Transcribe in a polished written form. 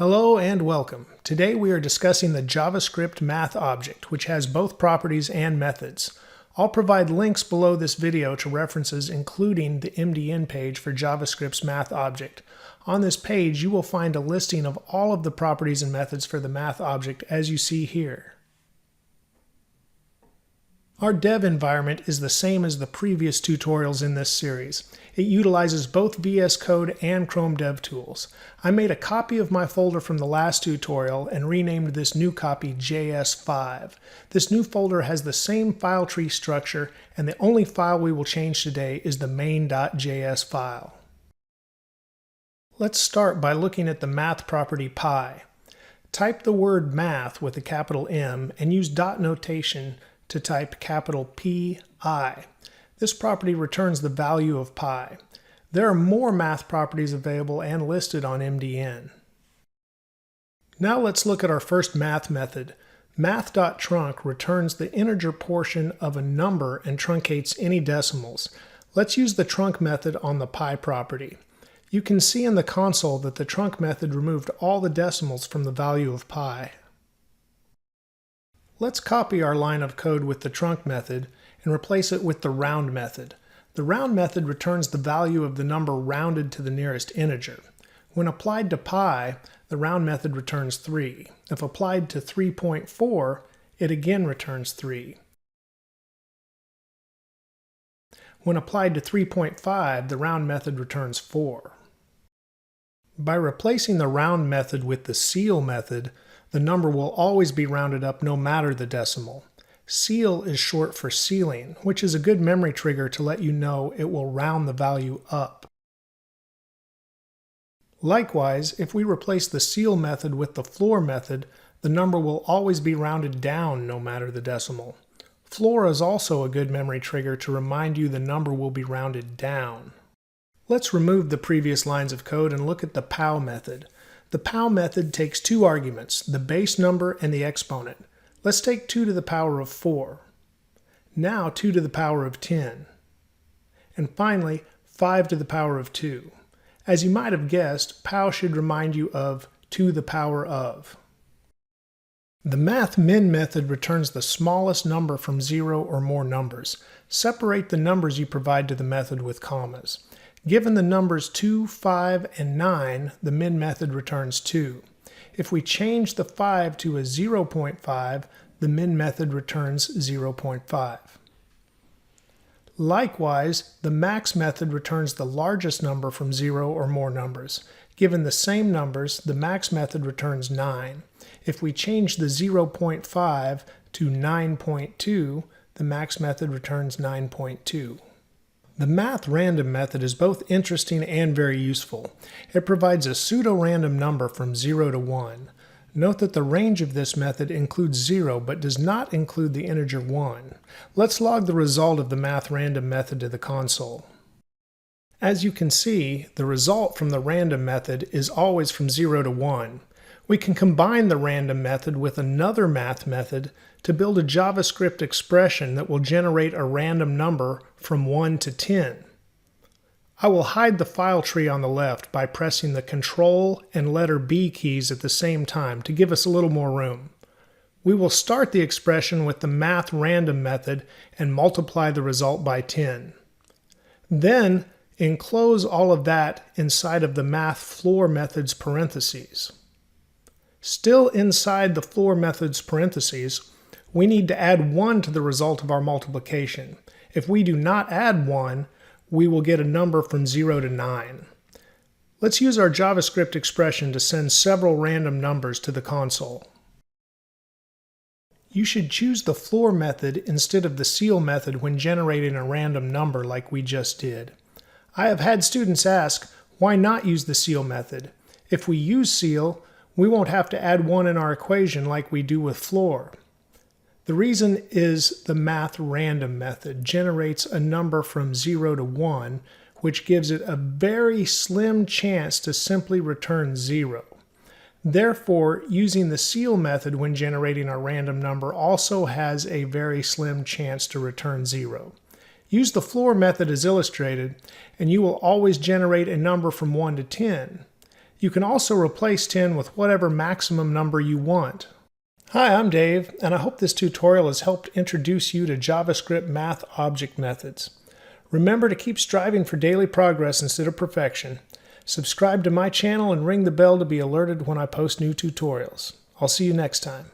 Hello and welcome. Today we are discussing the JavaScript math object, which has both properties and methods. I'll provide links below this video to references including the MDN page for JavaScript's math object. On this page you will find a listing of all of the properties and methods for the math object as you see here. Our dev environment is the same as the previous tutorials in this series. It utilizes both VS Code and Chrome DevTools. I made a copy of my folder from the last tutorial and renamed this new copy JS5. This new folder has the same file tree structure, and the only file we will change today is the main.js file. Let's start by looking at the math property pi. Type the word math with a capital M and use dot notation to type capital P-I. This property returns the value of pi. There are more math properties available and listed on MDN. Now let's look at our first math method. Math.trunc returns the integer portion of a number and truncates any decimals. Let's use the trunc method on the pi property. You can see in the console that the trunc method removed all the decimals from the value of pi. Let's copy our line of code with the trunc method and replace it with the round method. The round method returns the value of the number rounded to the nearest integer. When applied to pi, the round method returns 3. If applied to 3.4, it again returns 3. When applied to 3.5, the round method returns 4. By replacing the round method with the ceil method, the number will always be rounded up no matter the decimal. Ceil is short for ceiling, which is a good memory trigger to let you know it will round the value up. Likewise, if we replace the ceil method with the floor method, the number will always be rounded down no matter the decimal. Floor is also a good memory trigger to remind you the number will be rounded down. Let's remove the previous lines of code and look at the pow method. The pow method takes two arguments, the base number and the exponent. Let's take 2 to the power of 4. Now 2 to the power of 10. And finally, 5 to the power of 2. As you might have guessed, pow should remind you of to the power of. The Math.min method returns the smallest number from 0 or more numbers. Separate the numbers you provide to the method with commas. Given the numbers 2, 5, and 9, the min method returns 2. If we change the 5 to a 0.5, the min method returns 0.5. Likewise, the max method returns the largest number from 0 or more numbers. Given the same numbers, the max method returns 9. If we change the 0.5 to 9.2, the max method returns 9.2. The Math.random method is both interesting and very useful. It provides a pseudo-random number from 0 to 1. Note that the range of this method includes 0 but does not include the integer 1. Let's log the result of the Math.random method to the console. As you can see, the result from the random method is always from 0 to 1. We can combine the random method with another math method to build a JavaScript expression that will generate a random number from 1 to 10. I will hide the file tree on the left by pressing the Ctrl and letter B keys at the same time to give us a little more room. We will start the expression with the Math.random method and multiply the result by 10. Then enclose all of that inside of the Math.floor method's parentheses. Still inside the floor method's parentheses, we need to add 1 to the result of our multiplication. If we do not add 1, we will get a number from 0 to 9. Let's use our JavaScript expression to send several random numbers to the console. You should choose the floor method instead of the ceil method when generating a random number like we just did. I have had students ask, why not use the ceil method? If we use ceil, we won't have to add 1 in our equation like we do with floor. The reason is the Math.random method generates a number from 0 to 1, which gives it a very slim chance to simply return 0. Therefore, using the ceil method when generating a random number also has a very slim chance to return 0. Use the floor method as illustrated, and you will always generate a number from 1 to 10. You can also replace 10 with whatever maximum number you want. Hi, I'm Dave, and I hope this tutorial has helped introduce you to JavaScript math object methods. Remember to keep striving for daily progress instead of perfection. Subscribe to my channel and ring the bell to be alerted when I post new tutorials. I'll see you next time.